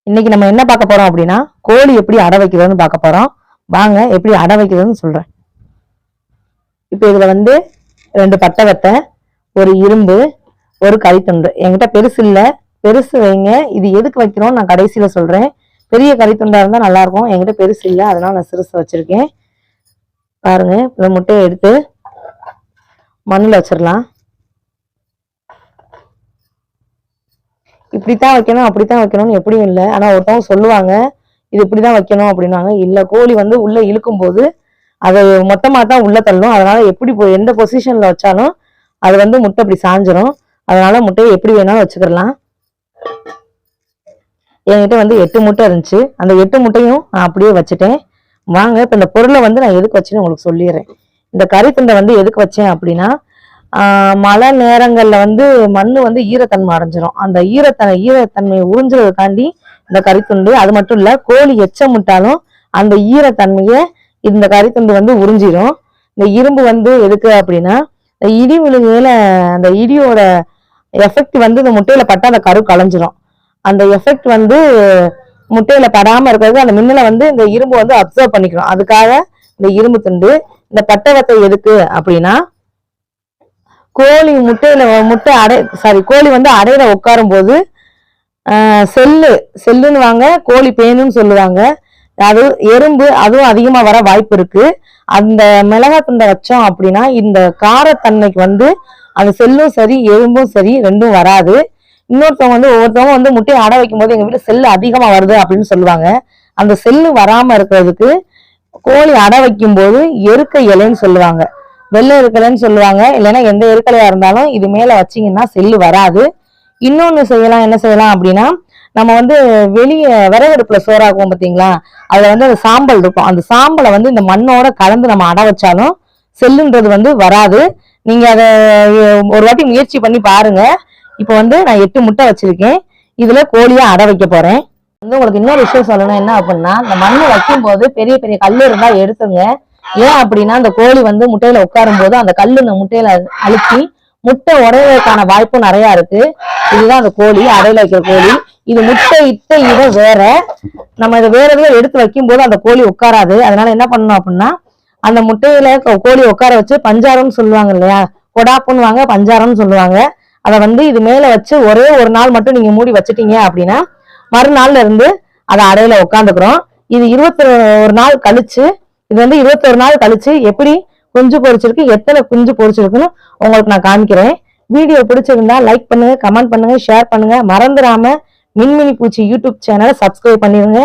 இன்னைக்கு நம்ம என்ன பார்க்க போறோம் அப்படின்னா கோழி எப்படி அடை வைக்கிறதுன்னு பார்க்க போறோம். வாங்க எப்படி அடை வைக்கிறதுன்னு சொல்றேன். இப்போ இதுல வந்து 2 பட்டை வத்தை, ஒரு இரும்பு, ஒரு கறித்துண்டு. என்கிட்ட பெருசு இல்லை, பெருசு வைங்க. இது எதுக்கு வைக்கிறோம் நான் கடைசியில சொல்றேன். பெரிய கறித்துண்டா இருந்தா நல்லா இருக்கும். என்கிட்ட பெருசு இல்லை, அதனால நான் சிறுசு வச்சிருக்கேன். பாருங்க, இந்த முட்டையை எடுத்து மண்ணில் வச்சிடலாம். இப்படித்தான் வைக்கணும் அப்படித்தான் வைக்கணும்னு எப்படியும் இல்லை. ஆனா ஒருத்தவங்க சொல்லுவாங்க இது இப்படிதான் வைக்கணும் அப்படின்னாங்க. இல்ல, கோழி வந்து உள்ள இழுக்கும் போது அதை மொத்தமா தான் உள்ள தள்ளும். அதனால எப்படி எந்த பொசிஷன்ல வச்சாலும் அது வந்து முட்டை இப்படி சாஞ்சிரும். அதனால முட்டையை எப்படி வேணாலும் வச்சுக்கலாம். என்கிட்ட வந்து 8 முட்டை இருந்துச்சு. அந்த 8 முட்டையும் நான் அப்படியே வச்சுட்டேன். வாங்க இப்ப இந்த பொருளை வந்து நான் எதுக்கு வச்சேன்னு உங்களுக்கு சொல்லிடுறேன். இந்த கறித்துண்டை வந்து எதுக்கு வச்சேன் அப்படின்னா, மழை நேரங்கள்ல வந்து மண்ணு வந்து ஈரத்தன்மை அடைஞ்சிரும். அந்த ஈரத்தன்மையை உறிஞ்சுறதுக்காண்டி இந்த கறித்துண்டு. அது மட்டும் இல்ல, கோழி எச்சம் விட்டாலும் அந்த ஈரத்தன்மையை இந்த கறித்துண்டு வந்து உறிஞ்சிடும். இந்த இரும்பு வந்து எதுக்கு அப்படின்னா, இந்த இடி விழுகையில அந்த இடியோட எஃபெக்ட் வந்து இந்த முட்டையில பட்டா அந்த கரு களைஞ்சிரும். அந்த எஃபெக்ட் வந்து முட்டையில படாம இருக்கிறது அந்த மின்னலை வந்து இந்த இரும்பு வந்து அப்சர்வ் பண்ணிக்கணும். அதுக்காக இந்த இரும்பு துண்டு. இந்த பட்டை வத்தை எதுக்கு அப்படின்னா, கோழி கோழி வந்து அடையில உட்காரும் போது செல்லுன்னு வாங்க, கோழி பேனுன்னு சொல்லுவாங்க. அது எறும்பு அதுவும் அதிகமா வர வாய்ப்பு இருக்கு. அந்த மிளகாய் துண்டை வச்சோம் அப்படின்னா இந்த காரத்தன்மைக்கு வந்து அந்த செல்லும் சரி எறும்பும் சரி ரெண்டும் வராது. இன்னொருத்தவங்க வந்து ஒவ்வொருத்தவங்க வந்து முட்டையை அடை வைக்கும் போது எங்க வீட்டுல செல்லு அதிகமா வருது அப்படின்னு சொல்லுவாங்க. அந்த செல்லு வராம இருக்கிறதுக்கு கோழி அடை வைக்கும் போது எருக்க இலைன்னு சொல்லுவாங்க, வெள்ளை எருக்கலைன்னு சொல்லுவாங்க. இல்லைன்னா எந்த எருக்கலையா இருந்தாலும் இது மேல வச்சிங்கன்னா செல்லு வராது. இன்னொன்னு செய்யலாம். என்ன செய்யலாம் அப்படின்னா, நம்ம வந்து வெளியே விறகடுப்புல சோறாக்குவோம் பார்த்தீங்களா, அதுல வந்து அந்த சாம்பல் இருக்கும். அந்த சாம்பலை வந்து இந்த மண்ணோட கலந்து நம்ம அடை வச்சாலும் செல்லுன்றது வந்து வராது. நீங்க அதை ஒரு வாட்டி முயற்சி பண்ணி பாருங்க. இப்போ வந்து நான் 8 முட்டை வச்சிருக்கேன். இதுல கோழியா அடை வைக்க போறேன். வந்து உங்களுக்கு இன்னொரு விஷயம் சொல்லணும். என்ன அப்படின்னா, இந்த மண்ணு வைக்கும் போது பெரிய பெரிய கல் இருந்தா எடுத்துங்க. ஏன் அப்படின்னா, அந்த கோழி வந்து முட்டையில உட்காரும் போது அந்த கல்லு இந்த முட்டையில அழுத்தி முட்டை உடையறதுக்கான வாய்ப்பும் நிறைய இருக்கு. இதுதான் அந்த கோழி, அடையில வைக்கிற கோழி. இது முட்டை இட்ட இதை வேற. நம்ம இதை வேற எதுவும் எடுத்து வைக்கும் போது அந்த கோழி உட்காராது. அதனால என்ன பண்ணணும் அப்படின்னா, அந்த முட்டையில கோழி உட்கார வச்சு பஞ்சாரம்னு சொல்லுவாங்க இல்லையா, கொடாப்புன்னு வாங்க, பஞ்சாரம்னு சொல்லுவாங்க. அதை வந்து இது மேல வச்சு ஒரே ஒரு நாள் மட்டும் நீங்க மூடி வச்சுட்டீங்க அப்படின்னா மறுநாள்ல இருந்து அதை அடையில உட்காந்துக்கிறோம். இது 21 நாள் கழிச்சு, இது வந்து 21 நாள் கழிச்சு எப்படி குஞ்சு பொரிச்சிருக்கு, எத்தனை குஞ்சு பொரிச்சிருக்குன்னு உங்களுக்கு நான் காமிக்கிறேன். வீடியோ பிடிச்சிருந்தா லைக் பண்ணுங்க, கமெண்ட் பண்ணுங்க, ஷேர் பண்ணுங்க. மறந்துடாம மின்மினி பூச்சி யூடியூப் சேனலை சப்ஸ்கிரைப் பண்ணிருங்க.